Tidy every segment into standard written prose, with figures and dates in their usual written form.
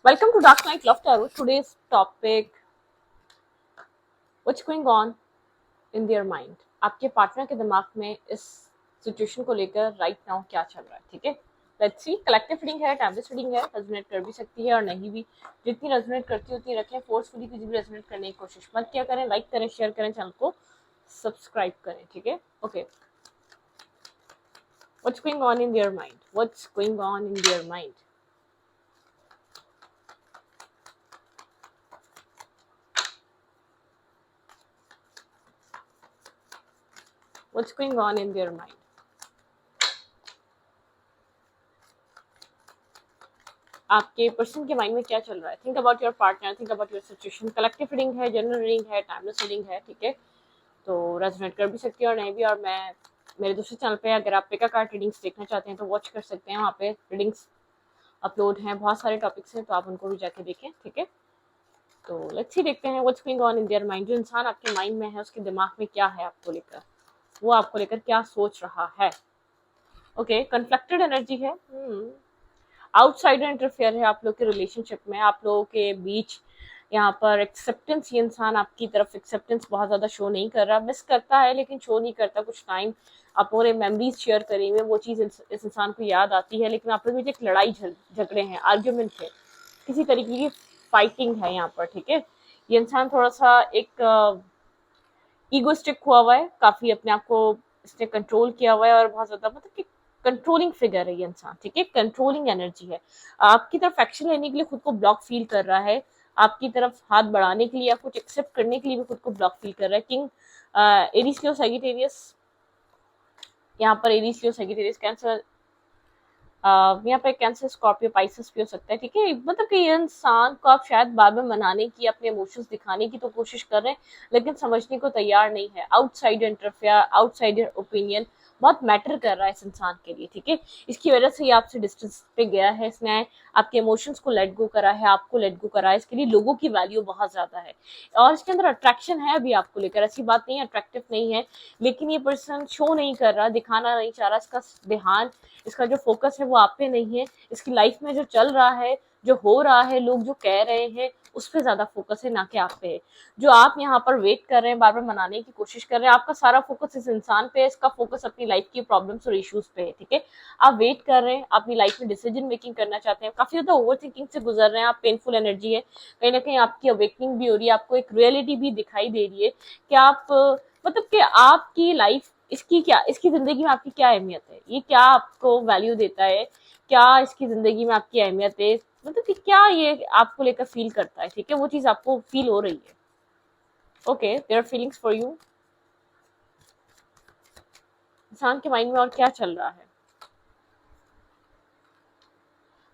Welcome to Dark Night Love Tarot. Today's topic: What's going on in their mind? आपके partner के दिमाग में इस सिचुएशन को लेकर राइट नाउ क्या चल रहा है? ठीक है, लेट्स सी. कलेक्टिव रीडिंग है, टाइमलेस रीडिंग है, रेजोनेट कर भी सकती है और नहीं भी. जितनी रेजोनेट करती है उतनी रखें. फोर्सफुली किसी भी रेजोनेट करने की कोशिश मत किया करें. लाइक करें, शेयर करें, चैनल को सब्सक्राइब करें. ठीक है, okay. What's going on in their mind? What's going on in their mind? What's going on in their mind? आपके पर्सन के माइंड में क्या चल रहा है? Think about your partner, think about your situation. Collective reading है, general reading है, timeless reading है. ठीक है, तो रेजोनेट कर भी सकती है और नहीं भी. और मैं मेरे दूसरे चैनल पे अगर आप पिका कार्ड रीडिंग्स देखना चाहते हैं तो वॉच कर सकते हैं. वहाँ पे रीडिंग्स अपलोड हैं, बहुत सारे टॉपिक्स हैं, तो आप उनको भी जाके देखें. ठीक है, तो लेट्स सी, देखते हैं what's going on in their mind. जो इंसान आपके माइंड में है उसके दिमाग में क्या है आपको लेकर, वो आपको लेकर क्या सोच रहा है. ओके, कन्फ्लिक्टेड एनर्जी है. आउटसाइडर इंटरफेयर है आप लोग के रिलेशनशिप में. आप लोगों के बीच यहाँ पर एक्सेप्टेंस, ये इंसान आपकी तरफ एक्सेप्टेंस बहुत ज़्यादा शो नहीं कर रहा. मिस करता है लेकिन शो नहीं करता. कुछ टाइम आप और मेमोरीज शेयर करेंगे, वो चीज़ इस इंसान को याद आती है. लेकिन आप लोग में एक लड़ाई झगड़े हैं, आर्ग्यूमेंट है, किसी तरीके की फाइटिंग है यहाँ पर. ठीक है, ये इंसान थोड़ा सा एक ईगोस्टिक हुआ हुआ है, काफ़ी अपने आप को इसने कंट्रोल किया हुआ है और बहुत ज़्यादा मतलब कि कंट्रोलिंग फिगर है ये इंसान. ठीक है, कंट्रोलिंग एनर्जी है. आपकी तरफ एक्शन लेने के लिए खुद को ब्लॉक फील कर रहा है. आपकी तरफ हाथ बढ़ाने के लिए या कुछ एक्सेप्ट करने के लिए भी खुद को ब्लॉक फील कर रहा है. किंग एरीज, लियो, सैजिटेरियस. यहाँ पर एरीज, लियो, सैजिटेरियस, कैंसर. यहाँ पे कैंसर, स्कॉर्पियो, पाइसेस भी हो सकता है. ठीक है, मतलब कि ये इंसान को आप शायद बार बार मनाने की, अपने इमोशंस दिखाने की तो कोशिश कर रहे हैं लेकिन समझने को तैयार नहीं है. आउटसाइडर इंटरफेयर, आउटसाइडर ओपिनियन बहुत मैटर कर रहा है इस इंसान के लिए. ठीक है, इसकी वजह से ये आपसे डिस्टेंस पे गया है. इसने आपके इमोशंस को लेट गो करा है, आपको लेट गो करा है. इसके लिए लोगों की वैल्यू बहुत ज्यादा है और इसके अंदर अट्रैक्शन है अभी आपको लेकर. ऐसी बात नहीं है अट्रैक्टिव नहीं है, लेकिन ये पर्सन शो नहीं कर रहा, दिखाना नहीं चाह रहा. इसका ध्यान, इसका जो फोकस है वो आप पे नहीं है. इसकी लाइफ में जो चल रहा है, जो हो रहा है, लोग जो कह रहे हैं, उस पर ज्यादा फोकस है, ना कि आप पे है. जो आप यहाँ पर वेट कर रहे हैं, बार बार मनाने की कोशिश कर रहे हैं, आपका सारा फोकस इस इंसान पे है. इसका फोकस अपनी लाइफ की प्रॉब्लम्स और इश्यूज पे है. ठीक है, आप वेट कर रहे हैं, अपनी लाइफ में डिसीजन मेकिंग करना चाहते हैं, काफी ज्यादा ओवर थिंकिंग से गुजर रहे हैं आप. पेनफुल एनर्जी है, कहीं ना कहीं आपकी अवेकनिंग भी हो रही है, आपको एक रियलिटी भी दिखाई दे रही है कि आप मतलब कि आपकी लाइफ, इसकी क्या, इसकी जिंदगी में आपकी क्या अहमियत है, ये क्या आपको वैल्यू देता है, क्या इसकी जिंदगी में आपकी अहमियत है, मतलब कि क्या ये आपको लेकर फील करता है. ठीक है, वो चीज आपको फील हो रही है. Okay, there are feelings for you. इंसान के माइंड में और क्या चल रहा है?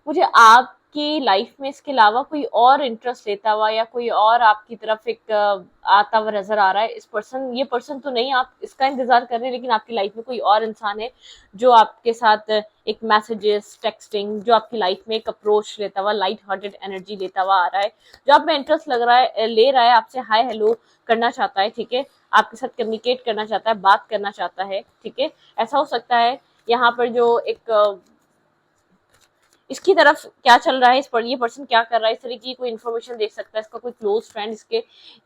मुझे आपकी लाइफ में इसके अलावा कोई और इंटरेस्ट लेता हुआ या कोई और आपकी तरफ एक आता हुआ नजर आ रहा है. इस पर्सन, ये पर्सन तो नहीं, आप इसका इंतजार कर रहे हैं, लेकिन आपकी लाइफ में कोई और इंसान है जो आपके साथ एक मैसेजेस, टेक्सटिंग, जो आपकी लाइफ में एक अप्रोच लेता हुआ, लाइट हार्टेड एनर्जी लेता हुआ आ रहा है, जो आप में इंटरेस्ट लग रहा है, ले रहा है, आपसे हाय हेलो करना चाहता है. ठीक है, आपके साथ कम्युनिकेट करना चाहता है, बात करना चाहता है. ठीक है, ऐसा हो सकता है. यहाँ पर जो एक इसकी तरफ क्या चल रहा है, इस पर ये पर्सन क्या कर रहा है, इस तरह की कोई इन्फॉर्मेशन देख सकता है. इसका कोई क्लोज फ्रेंड,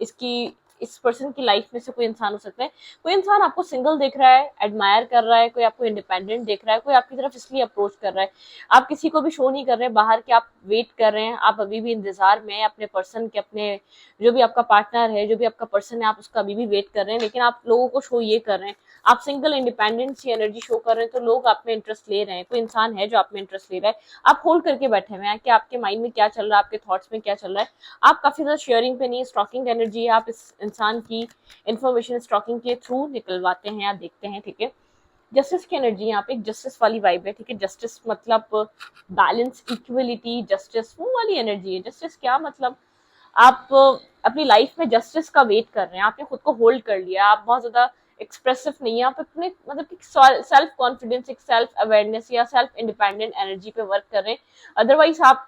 इसकी इस पर्सन की लाइफ में से कोई इंसान हो सकता है. कोई इंसान आपको सिंगल देख रहा है, एडमायर कर रहा है, कोई आपको इंडिपेंडेंट देख रहा है, कोई आपकी तरफ इसलिए अप्रोच कर रहा है. आप किसी को भी शो नहीं कर रहे हैं बाहर के, आप वेट कर रहे हैं, आप अभी भी इंतजार में अपने पर्सन के, अपने जो भी आपका पार्टनर है, जो भी आपका पर्सन है, आप उसका अभी भी वेट कर रहे हैं. लेकिन आप लोगों को शो ये कर रहे हैं, आप सिंगल इंडिपेंडेंट सी एनर्जी शो कर रहे हैं, तो लोग आप में इंटरेस्ट ले रहे हैं. कोई इंसान है जो आप में इंटरेस्ट ले रहा है. आप होल्ड करके बैठे हुए हैं कि आपके माइंड में क्या चल रहा है, आपके थॉट्स में क्या चल रहा है. आप काफी ज्यादा शेयरिंग पे नहीं, स्टॉकिंग एनर्जी है. आप इस इंसान की इन्फॉर्मेशन स्टॉकिंग के थ्रू निकलवाते हैं या देखते हैं. ठीक है, जस्टिस की एनर्जी, यहाँ पे एक जस्टिस वाली वाइब है. ठीक है, जस्टिस मतलब बैलेंस, इक्वलिटी, जस्टिस, वो वाली एनर्जी है. जस्टिस क्या मतलब, आप अपनी लाइफ में जस्टिस का वेट कर रहे हैं, आपने खुद को होल्ड कर लिया, आप बहुत ज्यादा एक्सप्रेसिव नहीं है, आप अपने मतलब कि सेल्फ कॉन्फिडेंस, एक सेल्फ अवेयरनेस या सेल्फ इंडिपेंडेंट एनर्जी पे वर्क कर रहे हैं. अदरवाइज आप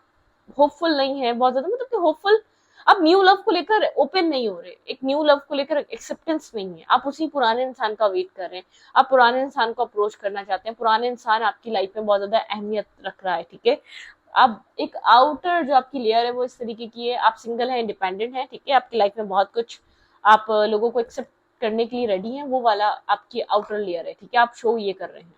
होपफुल नहीं है बहुत ज्यादा, मतलब कि होपफुल, आप न्यू लव को लेकर ओपन नहीं हो रहे, एक न्यू लव को लेकर एक्सेप्टेंस नहीं है. आप उसी पुराने इंसान का वेट कर रहे हैं, आप पुराने इंसान को अप्रोच करना चाहते हैं. पुराने इंसान आपकी लाइफ में बहुत ज्यादा अहमियत रख रहा है. ठीक है, अब एक आउटर जो आपकी लेयर है वो इस तरीके की है, आप सिंगल है, इंडिपेंडेंट है, ठीक है, आपकी लाइफ में बहुत कुछ आप लोगों को एक्सेप्ट करने के लिए रेडी हैं, वो वाला आपकी आउटर लेयर है, ठीक है, आप शो ये कर रहे हैं।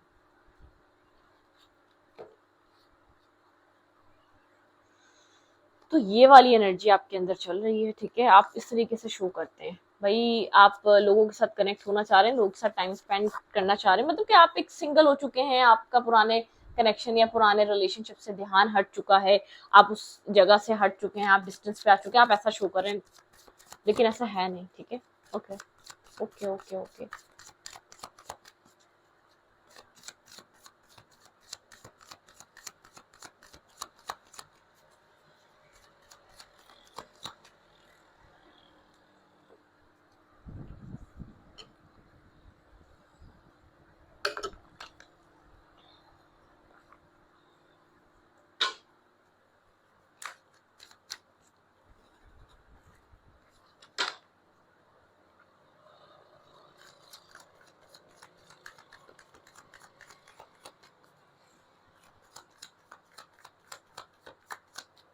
तो ये वाली एनर्जी आपके अंदर चल रही है, ठीक है, आप इस तरीके से शो करते हैं भाई, आप लोगों के साथ कनेक्ट होना चाह रहे हैं, लोगों के साथ टाइम स्पेंड करना चाह रहे हैं, मतलब कि आप एक सिंगल हो चुके हैं, आपका पुराने कनेक्शन या पुराने रिलेशनशिप से ध्यान हट चुका है, आप उस जगह से हट चुके हैं, आप डिस्टेंस पे आ चुके हैं, आप ऐसा शो कर रहे हैं, लेकिन ऐसा है नहीं, ठीक है। Okay okay okay okay.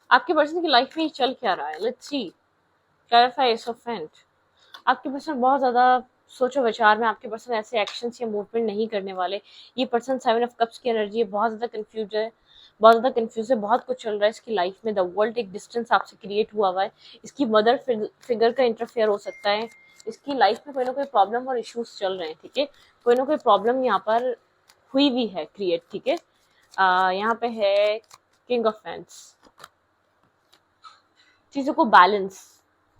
आपके पर्सन की लाइफ में चल क्या रहा है, let's see. Clarify ace of pent. आपके पर्सन बहुत ज़्यादा सोचो विचार में, आपके पर्सन ऐसे एक्शंस या मूवमेंट नहीं करने वाले। ये पर्सन 7 ऑफ कप्स की एनर्जी है, बहुत ज़्यादा कंफ्यूज है, बहुत ज़्यादा कंफ्यूज है, बहुत कुछ चल रहा है इसकी लाइफ में। द वर्ल्ड एक डिस्टेंस आपसे क्रिएट हुआ हुआ है, इसकी मदर फिगर का इंटरफेयर हो सकता है, इसकी लाइफ में कोई ना कोई प्रॉब्लम और इश्यूज चल रहे हैं, ठीक है, कोई ना कोई प्रॉब्लम यहाँ पर हुई भी है क्रिएट, ठीक है। यहाँ पे है किंग ऑफ फैंस, चीज़ों को बैलेंस,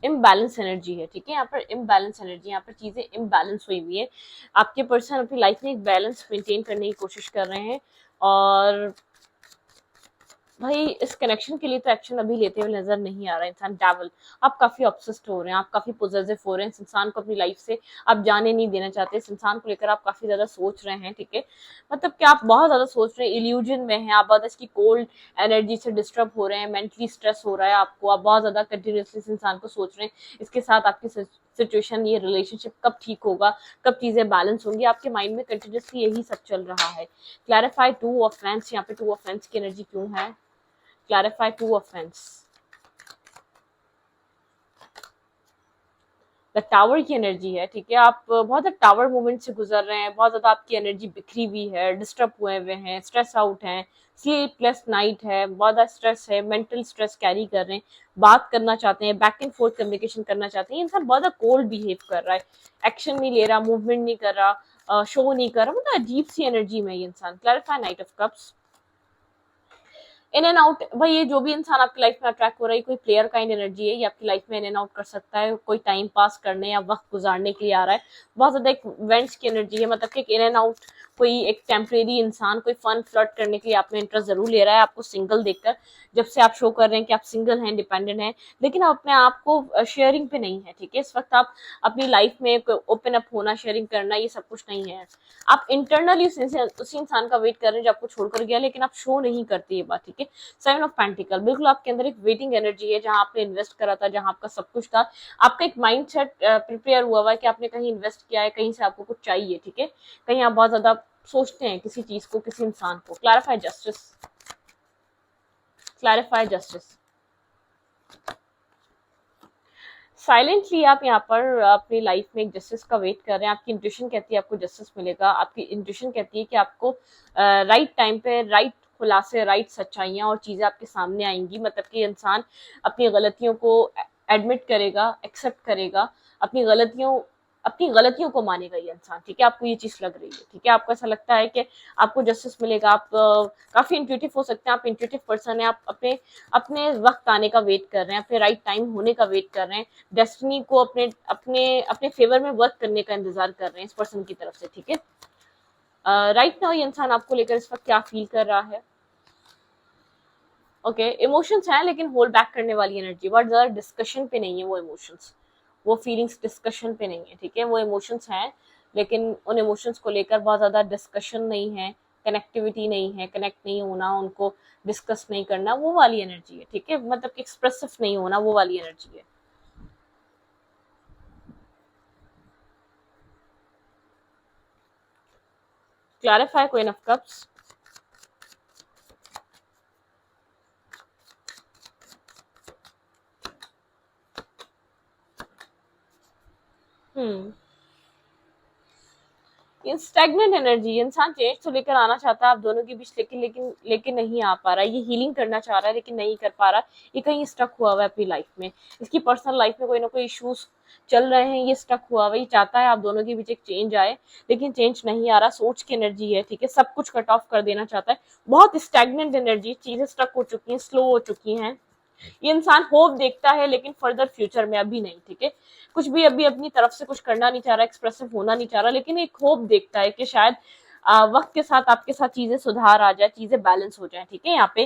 इम्बैलेंस एनर्जी है, ठीक है, यहाँ पर इम्बैलेंस एनर्जी, यहाँ पर चीज़ें इम्बैलेंस हुई हुई है। आपके पर्सन अपनी लाइफ में एक बैलेंस मेंटेन करने की कोशिश कर रहे हैं, और भाई इस कनेक्शन के लिए तो एक्शन अभी लेते हुए नजर नहीं आ रहा है इंसान। डेविल, आप काफी ऑब्सेस्ड हो रहे हैं, आप काफी पोजेसिव हो रहे हैं, इस इंसान को अपनी लाइफ से आप जाने नहीं देना चाहते, इस इंसान को लेकर आप काफी ज्यादा सोच रहे हैं, ठीक है, मतलब कि आप बहुत ज्यादा सोच रहे हैं, इल्यूजन में हैं आप, बहुत इसकी कोल्ड एनर्जी से डिस्टर्ब हो रहे हैं, मेंटली स्ट्रेस हो रहा है आपको, आप बहुत ज्यादा कंटिन्यूसली इस इंसान को सोच रहे हैं, इसके साथ आपकी सिचुएशन, ये रिलेशनशिप कब ठीक होगा, कब चीजें बैलेंस होंगी, आपके माइंड में कंटिन्यूसली यही सब चल रहा है। क्लैरिफाई टू ऑफ फैंस, यहाँ पे टू ऑफ फैंस की एनर्जी क्यों है? Clarify two offence. The tower की एनर्जी है, ठीक है, आप बहुत ज्यादा टावर मूवमेंट से गुजर रहे हैं, बहुत ज्यादा आपकी एनर्जी बिखरी हुई है, डिस्टर्ब हुए हुए हैं, स्ट्रेस आउट हैं, स्लीपलेस नाइट है, बहुत ज्यादा स्ट्रेस है, मेंटल स्ट्रेस कैरी कर रहे हैं, बात करना चाहते हैं, बैक एंड फोर्थ कम्युनिकेशन करना चाहते हैं, इंसान बहुत ज्यादा कोल्ड बिहेव कर रहा है, एक्शन नहीं ले रहा, मूवमेंट नहीं कर रहा, शो नहीं कर रहा, मतलब अजीब सी एनर्जी में ये इंसान। Clarify night of cups. In and out, भाई ये जो भी इंसान आपकी लाइफ में अट्रैक्ट हो रहा है, कोई प्लेयर काइंड एनर्जी है, ये आपकी लाइफ में इन एंड आउट कर सकता है, कोई टाइम पास करने या वक्त गुजारने के लिए आ रहा है, बहुत ज्यादा एक इवेंट्स की एनर्जी है, मतलब कि एक इन एंड आउट, कोई एक टेम्परेरी इंसान कोई फन फ्लर्ट करने के लिए आप में इंटरेस्ट जरूर ले रहा है आपको सिंगल देखकर, जब से आप शो कर रहे हैं कि आप सिंगल हैं, इंडिपेंडेंट हैं, लेकिन आप अपने आप को शेयरिंग पे नहीं है, ठीक है, इस वक्त आप अपनी लाइफ में ओपन अप होना, शेयरिंग करना, ये सब कुछ नहीं है, आप इंटरनली उसी इंसान का वेट कर रहे हैं जो आपको छोड़कर गया, लेकिन आप शो नहीं करते ये बात, ठीक है। 7 ऑफ पेंटिकल, बिल्कुल आपके अंदर एक वेटिंग एनर्जी है, जहां आपने इन्वेस्ट करा था, जहां आपका सब कुछ था, आपका एक माइंड सेट प्रिपेयर हुआ हुआ है कि आपने कहीं इन्वेस्ट किया है, कहीं से आपको कुछ चाहिए, ठीक है, कहीं आप बहुत ज्यादा सोचते हैं किसी चीज को, किसी इंसान को। Clarify justice. Clarify justice. Silently आप यहाँ पर अपनी लाइफ में एक जस्टिस का वेट कर रहे हैं, आपकी इंट्यूशन कहती है आपको जस्टिस मिलेगा, आपकी इंट्यूशन कहती है कि आपको राइट टाइम पे राइट खुलासे, राइट सच्चाइयाँ और चीजें आपके सामने आएंगी, मतलब कि इंसान अपनी गलतियों को एडमिट करेगा, एक्सेप्ट करेगा, अपनी गलतियों को मानेगा ये इंसान, ठीक है, आपको ये चीज लग रही है, ठीक है, आपको ऐसा लगता है कि आपको जस्टिस मिलेगा, आप काफी इंट्यूटिव हो सकते हैं, आप इंट्यूटिव पर्सन है, आप अपने अपने वक्त आने का वेट कर रहे हैं, अपने राइट टाइम होने का वेट कर रहे हैं, डेस्टिनी को अपने अपने अपने फेवर में वर्क करने का इंतजार कर रहे हैं इस पर्सन की तरफ से, ठीक है। राइट नाउ ये इंसान आपको लेकर इस वक्त क्या फील कर रहा है? ओके, इमोशंस हैं, लेकिन होल्ड बैक करने वाली एनर्जी, बट ज्यादा डिस्कशन पे नहीं है वो इमोशंस, वो फीलिंग्स डिस्कशन पे नहीं है, ठीक है, वो इमोशंस हैं, लेकिन उन इमोशंस को लेकर बहुत ज्यादा डिस्कशन नहीं है, कनेक्टिविटी नहीं है, कनेक्ट नहीं होना, उनको डिस्कस नहीं करना, वो वाली एनर्जी है, ठीक है, मतलब कि एक्सप्रेसिव नहीं होना, वो वाली एनर्जी है। Clarify queen of cups. Hmm. ये स्टैग्नेंट एनर्जी, इंसान चेंज तो लेकर आना चाहता है आप दोनों के बीच, लेकिन लेकिन लेकिन नहीं आ पा रहा है। ये हीलिंग करना चाह रहा है लेकिन नहीं कर पा रहा। ये कहीं स्टक हुआ हुआ है अपनी लाइफ में। इसकी पर्सनल लाइफ में कोई ना कोई इश्यूज चल रहे हैं, ये स्टक हुआ हुआ है। ये चाहता है आप दोनों के बीच एक चेंज आए, लेकिन चेंज नहीं आ रहा। सोच की एनर्जी है, ठीक है, सब कुछ कट ऑफ कर देना चाहता है। बहुत स्टैग्नेंट एनर्जी, चीजें स्टक हो चुकी हैं, स्लो हो चुकी हैं। ये इंसान होप देखता है लेकिन फर्दर फ्यूचर में अभी नहीं, ठीक है। कुछ भी अभी अपनी तरफ से कुछ करना नहीं चाह रहा, एक्सप्रेसिव होना नहीं चाह रहा, लेकिन एक होप देखता है कि शायद वक्त के साथ आपके साथ चीजें सुधार आ जाए, चीजें बैलेंस हो जाए, ठीक है। यहाँ पे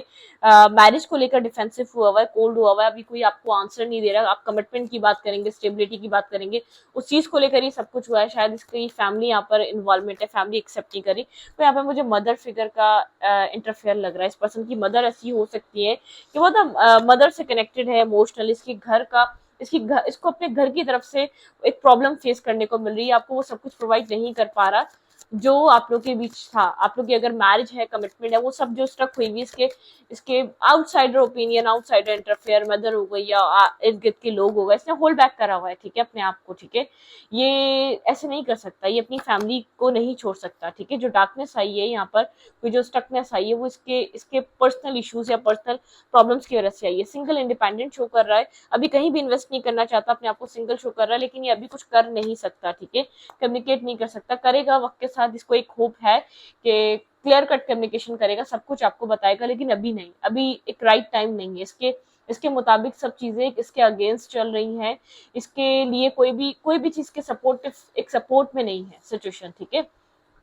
मैरिज को लेकर डिफेंसिव हुआ हुआ है, कोल्ड हुआ हुआ है, अभी कोई आपको आंसर नहीं दे रहा। आप कमिटमेंट की बात करेंगे, स्टेबिलिटी की बात करेंगे, उस चीज को लेकर ही सब कुछ हुआ है। शायद इसकी फैमिली यहाँ पर इन्वॉल्वमेंट है, फैमिली एक्सेप्ट नहीं करी। तो यहाँ पे मुझे मदर फिगर का इंटरफेयर लग रहा है। इस पर्सन की मदर ऐसी हो सकती है कि वो तो मदर से कनेक्टेड है इमोशनली। इसके घर का, इसको अपने घर की तरफ से एक प्रॉब्लम फेस करने को मिल रही है। आपको वो सब कुछ प्रोवाइड नहीं कर पा रहा जो आप लोग के बीच था। आप लोग की अगर मैरिज है, कमिटमेंट है, वो सब जो स्टक हुई हुई, इसके इसके outsider opinion, outsider interfere, mother हो गई या इर्द गिर्द के लोग हो गए, इसने होल्ड बैक करा हुआ है, ठीक है, अपने आप को, ठीक है। ये ऐसे नहीं कर सकता, ये अपनी फैमिली को नहीं छोड़ सकता, ठीक है। जो डार्कनेस आई है यहाँ पर, जो स्टकनेस आई है, वो इसके इसके पर्सनल इश्यूज या पर्सनल प्रॉब्लम्स की वजह से आई है। सिंगल इंडिपेंडेंट शो कर रहा है, अभी कहीं भी इन्वेस्ट नहीं करना चाहता, अपने आप को सिंगल शो कर रहा है, लेकिन ये अभी कुछ कर नहीं सकता, ठीक है। कम्युनिकेट नहीं कर सकता, करेगा वक्त के साथ। इसको एक होप है कि क्लियर कट कम्युनिकेशन करेगा, सब कुछ आपको बताएगा, लेकिन अभी नहीं, अभी एक राइट टाइम नहीं है। इसके मुताबिक सब चीजें इसके अगेंस्ट चल रही हैं। इसके लिए कोई भी चीज के सपोर्टिव, एक सपोर्ट में नहीं है सिचुएशन, ठीक है।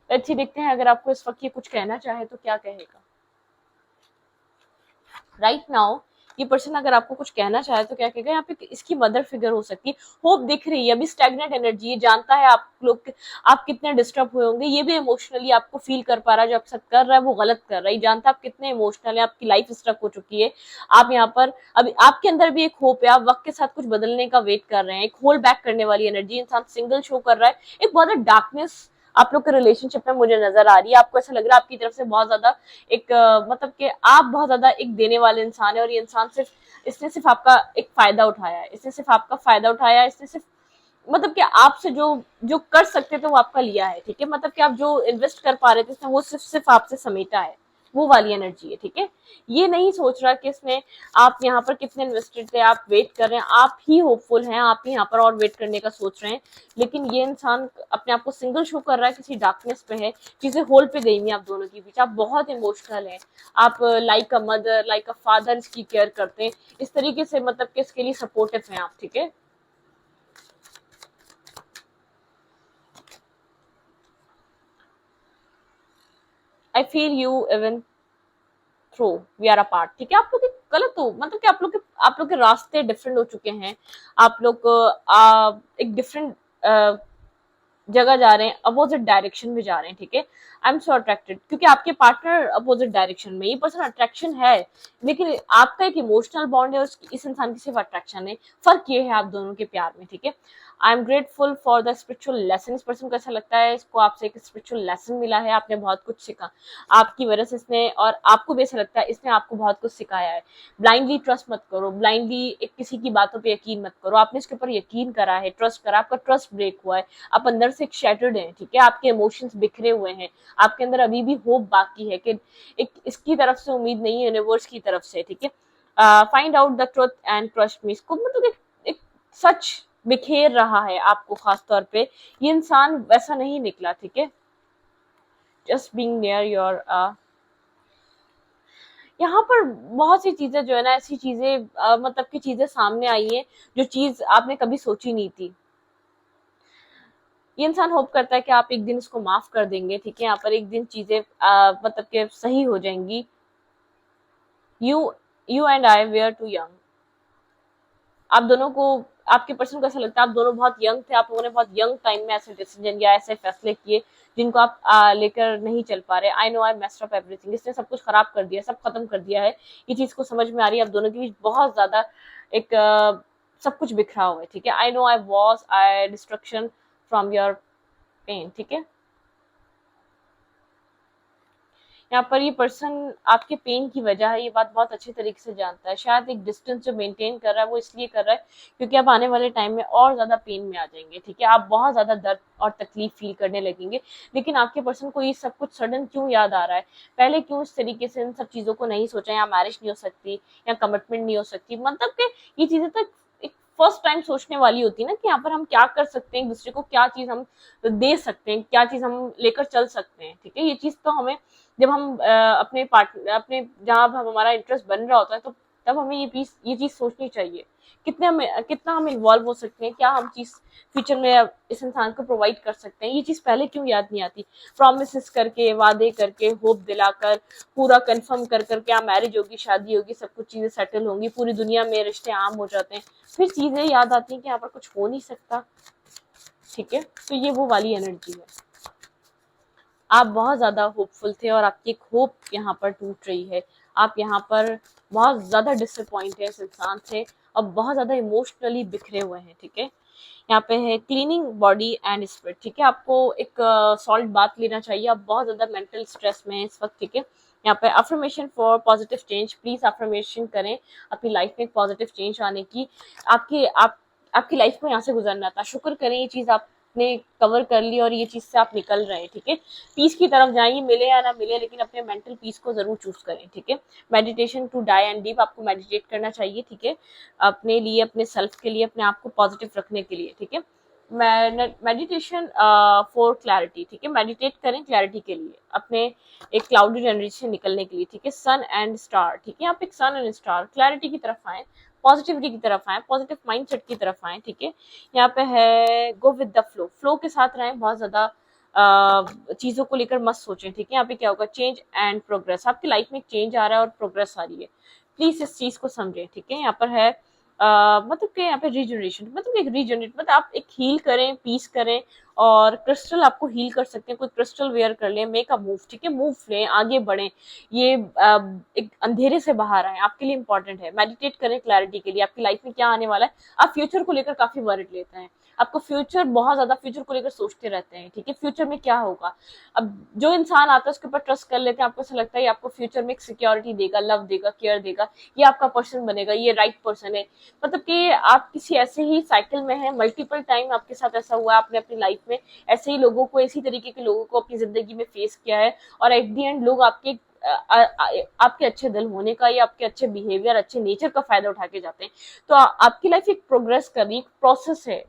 अच्छी देखते हैं, अगर आपको इस वक्त ये कुछ कहना चाहे तो क्या कहेगा। राइट नाउ ये पर्सन अगर आपको कुछ कहना चाहे तो क्या कहेगा। यहाँ पे इसकी मदर फिगर हो सकती है, होप दिख रही है। अभी स्टैग्नेंट एनर्जी है, जानता है आप लोग, आप कितने डिस्टर्ब हुए होंगे। ये भी इमोशनली आपको फील कर पा रहा है, जो आप सब कर रहा है वो गलत कर रहा है। जानता है आप कितने इमोशनल है, आपकी लाइफ स्ट्रक हो चुकी है। आप यहाँ पर अभी आपके अंदर भी एक होप है, आप वक्त के साथ कुछ बदलने का वेट कर रहे हैं। एक होल्ड बैक करने वाली एनर्जी, इंसान सिंगल शो कर रहा है। एक बहुत डार्कनेस आप लोग के रिलेशनशिप में मुझे नजर आ रही है। आपको ऐसा लग रहा है आपकी तरफ से बहुत ज्यादा एक मतलब कि आप बहुत ज्यादा एक देने वाले इंसान है, और ये इंसान इसने सिर्फ आपका एक फायदा उठाया है। इसने सिर्फ आपका फायदा उठाया है। इसने सिर्फ मतलब कि आपसे जो जो कर सकते थे वो आपका लिया है, ठीक है। मतलब कि आप जो इन्वेस्ट कर पा रहे थे इसने वो सिर्फ आपसे समेटा है। वो वाली एनर्जी है, ठीक है। ये नहीं सोच रहा कि इसमें आप यहाँ पर कितने इन्वेस्टेड थे, आप वेट कर रहे हैं, आप ही होपफुल हैं, आप ही यहाँ पर और वेट करने का सोच रहे हैं। लेकिन ये इंसान अपने आप को सिंगल शो कर रहा है, किसी डार्कनेस पे है, चीजें होल्ड पे गई हुई आप दोनों के बीच। आप बहुत इमोशनल हैं, आप like a mother, like a father इसकी केयर करते हैं, इस तरीके से मतलब कि इसके लिए सपोर्टिव हैं आप, ठीक है। I feel you even through we are apart, ठीक है। आप लोग गलत हो, मतलब कि आप लोग के रास्ते डिफरेंट हो चुके हैं। आप लोग एक डिफरेंट जगह जा रहे हैं, अपोजिट डायरेक्शन में जा रहे हैं, ठीक है। आई एम सो अट्रैक्टेड, क्योंकि आपके पार्टनर अपोजिट डायरेक्शन में, ये पर्सन अट्रैक्शन है, लेकिन आपका एक इमोशनल बॉन्ड है, इस इंसान की सिर्फ अट्रैक्शन है। फर्क ये है आप दोनों के प्यार में, ठीक है। I am grateful for the spiritual lesson. इस पर्सन को ऐसा लगता है इसको आपसे एक स्पिरिचुअल लेसन मिला है, आपने बहुत कुछ सीखा आपकी वजह से इसने, और आपको भी ऐसा लगता है इसने आपको बहुत कुछ सिखाया है। ब्लाइंडली ट्रस्ट मत करो, ब्लाइंडली एक किसी की बातों पे यकीन मत करो। आपने इसके ऊपर यकीन करा है, ट्रस्ट करा, आपका ट्रस्ट ब्रेक हुआ है, आप अंदर से शैटर्ड हैं, ठीक है। आपके इमोशंस बिखरे हुए हैं, आपके अंदर अभी भी होप बाकी है कि एक इसकी तरफ से उम्मीद नहीं है, यूनिवर्स की तरफ से, ठीक है। Find out the truth and trust me. इसको मतलब एक सच बिखेर रहा है आपको, खास तौर पे ये इंसान वैसा नहीं निकला, ठीक है। जस्ट बीइंग नियर योर यहाँ पर बहुत सी चीजें जो है ना, ऐसी चीजें मतलब की चीजें सामने आई हैं जो चीज आपने कभी सोची नहीं थी। ये इंसान होप करता है कि आप एक दिन इसको माफ कर देंगे, ठीक है। यहाँ पर एक दिन चीजें मतलब के सही हो जाएंगी। You you and I were too young. आप दोनों को, आपके पर्सन को ऐसा लगता है आप दोनों बहुत यंग थे, आप लोगों ने बहुत यंग टाइम में ऐसे डिसीजन या ऐसे फैसले किए जिनको आप लेकर नहीं चल पा रहे। आई नो आई मेस्ड अप एवरीथिंग। इसने सब कुछ खराब कर दिया, सब खत्म कर दिया है। ये चीज को समझ में आ रही है, आप दोनों के बीच बहुत ज्यादा एक सब कुछ बिखरा हुआ है, ठीक है। I know I was I distraction from your pain, ठीक है। यहाँ पर ये पर्सन आपके पेन की वजह है, ये बात बहुत अच्छे तरीके से जानता है। शायद एक डिस्टेंस जो मेंटेन कर रहा है वो इसलिए कर रहा है क्योंकि आप आने वाले टाइम में और ज्यादा पेन में आ जाएंगे, ठीक है, आप बहुत ज्यादा दर्द और तकलीफ फील करने लगेंगे। लेकिन आपके पर्सन को ये सब कुछ सडन क्यों याद आ रहा है, पहले क्यों इस तरीके से इन सब चीजों को नहीं सोचा, या मैरिज नहीं हो सकती, या कमिटमेंट नहीं हो सकती, मतलब कि ये चीजें तो फर्स्ट टाइम सोचने वाली होती है ना कि यहाँ पर हम क्या कर सकते हैं, एक दूसरे को क्या चीज हम दे सकते हैं, क्या चीज हम लेकर चल सकते हैं, ठीक है। ये चीज तो हमें जब हम अपने पार्टनर अपने जहाँ हमारा इंटरेस्ट बन रहा होता है तो तब हमें ये चीज सोचनी चाहिए कितना हम इन्वॉल्व हो सकते हैं, क्या हम चीज फ्यूचर में इस इंसान को प्रोवाइड कर सकते हैं। ये चीज पहले क्यों याद नहीं आती, प्रॉमिसेस करके, वादे करके, होप दिलाकर, पूरा कंफर्म कर करके आप मैरिज होगी, शादी होगी, सब कुछ चीजें सेटल होंगी, पूरी दुनिया में रिश्ते आम हो जाते हैं, फिर चीजें याद आती हैं कि यहाँ पर कुछ हो नहीं सकता, ठीक है। तो ये वो वाली एनर्जी है, आप बहुत ज्यादा होपफुल थे और आपकी एक होप यहाँ पर टूट रही है, आप यहाँ पर बहुत ज्यादा डिसअपॉइंट है इस इंसान से और बहुत ज्यादा इमोशनली बिखरे हुए हैं, ठीक है। यहाँ पे है क्लीनिंग बॉडी एंड स्पिरिट, ठीक है, आपको एक सॉल्ट बात लेना चाहिए, आप बहुत ज्यादा मेंटल स्ट्रेस में हैं इस वक्त, ठीक है। यहाँ पे affirmation for positive change, please affirmation करें अपनी लाइफ में एक पॉजिटिव चेंज आने की, आपकी लाइफ को यहाँ से गुजरना था, शुक्र करें ये चीज आपने कवर कर ली और ये चीज से आप निकल रहे हैं, ठीक है। पीस की तरफ जाइए, मिले या ना मिले, लेकिन अपने मेंटल पीस को जरूर चूज करें, ठीक है। Meditation to die and deep, आपको मेडिटेट करना चाहिए, ठीक है, अपने लिए, अपने सेल्फ के लिए, अपने आप को पॉजिटिव रखने के लिए, ठीक है। मेडिटेशन फॉर क्लैरिटी, ठीक है, मेडिटेट करें क्लैरिटी के लिए, अपने एक क्लाउडी जनरेशन से निकलने के लिए, ठीक है। सन एंड स्टार, ठीक है, आप एक सन एंड स्टार क्लैरिटी की तरफ आए, पॉजिटिविटी की तरफ आए, पॉजिटिव माइंडसेट की तरफ आए, ठीक है। यहाँ पे है go with the flow, flow के साथ रहें, बहुत ज्यादा चीजों को लेकर मत सोचें, ठीक है। यहाँ पे क्या होगा, चेंज एंड प्रोग्रेस, आपकी लाइफ में चेंज आ रहा है और प्रोग्रेस आ रही है, प्लीज इस चीज को समझें, ठीक है। यहाँ पर है मतलब कि यहाँ पे रीजनरेशन, मतलब एक रीजनरेट, मतलब आप एक हील करें, पीस करें, और क्रिस्टल आपको हील कर सकते हैं, कोई क्रिस्टल वेयर कर लें, मेक अ मूव, ठीक है, मूव लें, आगे बढ़ें, ये एक अंधेरे से बाहर आए, आपके लिए इंपॉर्टेंट है। मेडिटेट करें क्लैरिटी के लिए, आपकी लाइफ में क्या आने वाला है, आप फ्यूचर को लेकर काफी वरिड लेते हैं, आपको फ्यूचर बहुत ज्यादा फ्यूचर को लेकर सोचते रहते हैं, ठीक है, फ्यूचर में क्या होगा। अब जो इंसान आता है उसके ऊपर ट्रस्ट कर लेते हैं, आपको ऐसा लगता है आपको फ्यूचर में एक सिक्योरिटी देगा, लव देगा, केयर देगा, ये आपका पर्सन बनेगा, ये राइट पर्सन है, मतलब कि आप किसी ऐसे ही साइकिल में हैं, मल्टीपल टाइम आपके साथ ऐसा हुआ है, आपने अपनी लाइफ में ऐसे ही लोगों को, इसी तरीके के लोगों को अपनी जिंदगी में फेस किया है, और एट दी एंड लोग आपके अच्छे दिल होने का या आपके अच्छे बिहेवियर, अच्छे नेचर का फायदा उठा के जाते हैं। तो आपकी लाइफ एक प्रोग्रेस कर रही, एक प्रोसेस है,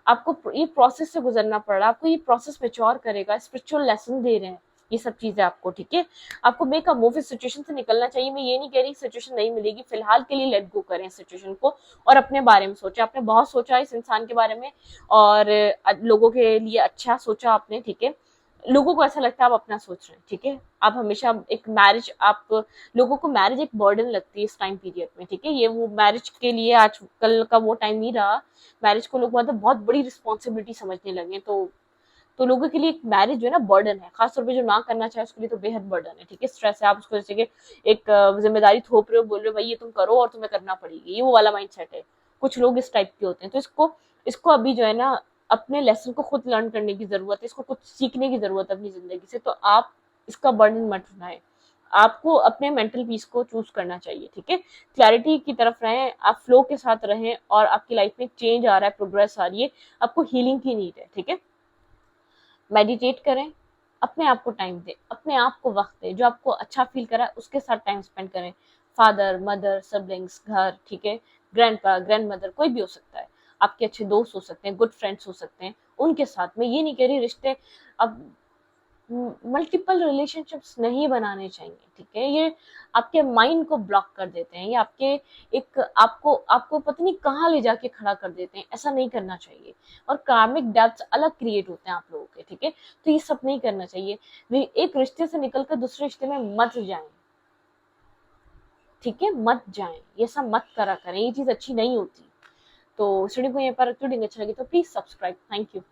आपको ये प्रोसेस से गुजरना पड़ रहा है, आपको ये प्रोसेस मैच्योर करेगा, स्पिरिचुअल लेसन दे रहे हैं ये सब चीजें आपको, ठीक है। आपको मेक अ मूव, इस सिचुएशन से निकलना चाहिए, मैं ये नहीं कह रही सिचुएशन नहीं मिलेगी, फिलहाल के लिए लेट गो करें सिचुएशन को और अपने बारे में सोचा, आपने बहुत सोचा इस इंसान के बारे में और लोगों के लिए अच्छा सोचा आपने, ठीक है। लोगों को ऐसा लगता है आप अपना सोच रहे हैं, ठीक है। आप हमेशा एक मैरिज, आप लोगों को मैरिज एक बर्डन लगती है इस टाइम पीरियड में, ठीक है, ये वो मैरिज के लिए आज कल का वो टाइम नहीं रहा, मैरिज को लोग मतलब बहुत बड़ी रिस्पॉन्सिबिलिटी समझने लगे, तो लोगों के लिए एक मैरिज जो है ना बर्डन है, खासतौर पे जो ना करना चाहे उसके लिए तो बेहद बर्डन है, ठीक है, स्ट्रेस है, आप उसको जैसे कि एक जिम्मेदारी थोप रहे हो, बोल रहे हो भाई ये तुम करो और तुम्हें करना पड़ेगी, ये वो वाला माइंडसेट है, कुछ लोग इस टाइप के होते हैं। तो इसको अभी जो है ना अपने लेसन को खुद लर्न करने की जरूरत है, इसको कुछ सीखने की जरूरत है अपनी जिंदगी से, तो आप इसका बर्डन मत उठाएं, आपको अपने मेंटल पीस को चूज करना चाहिए, ठीक है। क्लैरिटी की तरफ रहें, आप फ्लो के साथ रहें और आपकी लाइफ में चेंज आ रहा है, प्रोग्रेस आ रही है, आपको हीलिंग की नीड है, ठीक है। मेडिटेट करें, अपने आप को टाइम दें, अपने आप को वक्त दें, जो आपको अच्छा फील करा है उसके साथ टाइम स्पेंड करें, फादर मदर सिबलिंग्स, घर, ठीक है, ग्रैंडपा ग्रैंड मदर, कोई भी हो सकता है, आपके अच्छे दोस्त हो सकते हैं, गुड फ्रेंड्स हो सकते हैं, उनके साथ में, ये नहीं कह रही रिश्ते अब मल्टीपल रिलेशनशिप्स नहीं बनाने चाहिए, ठीक है, ये आपके माइंड को ब्लॉक कर देते हैं, ये आपके एक आपको आपको पता नहीं कहाँ ले जाके खड़ा कर देते हैं, ऐसा नहीं करना चाहिए। और कार्मिक डेब्ट्स अलग क्रिएट होते हैं आप लोगों के, ठीक है, तो ये सब नहीं करना चाहिए, एक रिश्ते से निकलकर दूसरे रिश्ते में मत जाएं, ठीक है, मत जाएं, ये सब मत करा करें, ये चीज अच्छी नहीं होती। तो स्टूडियो को यहाँ पर अच्छा लगे तो प्लीज सब्सक्राइब, थैंक यू।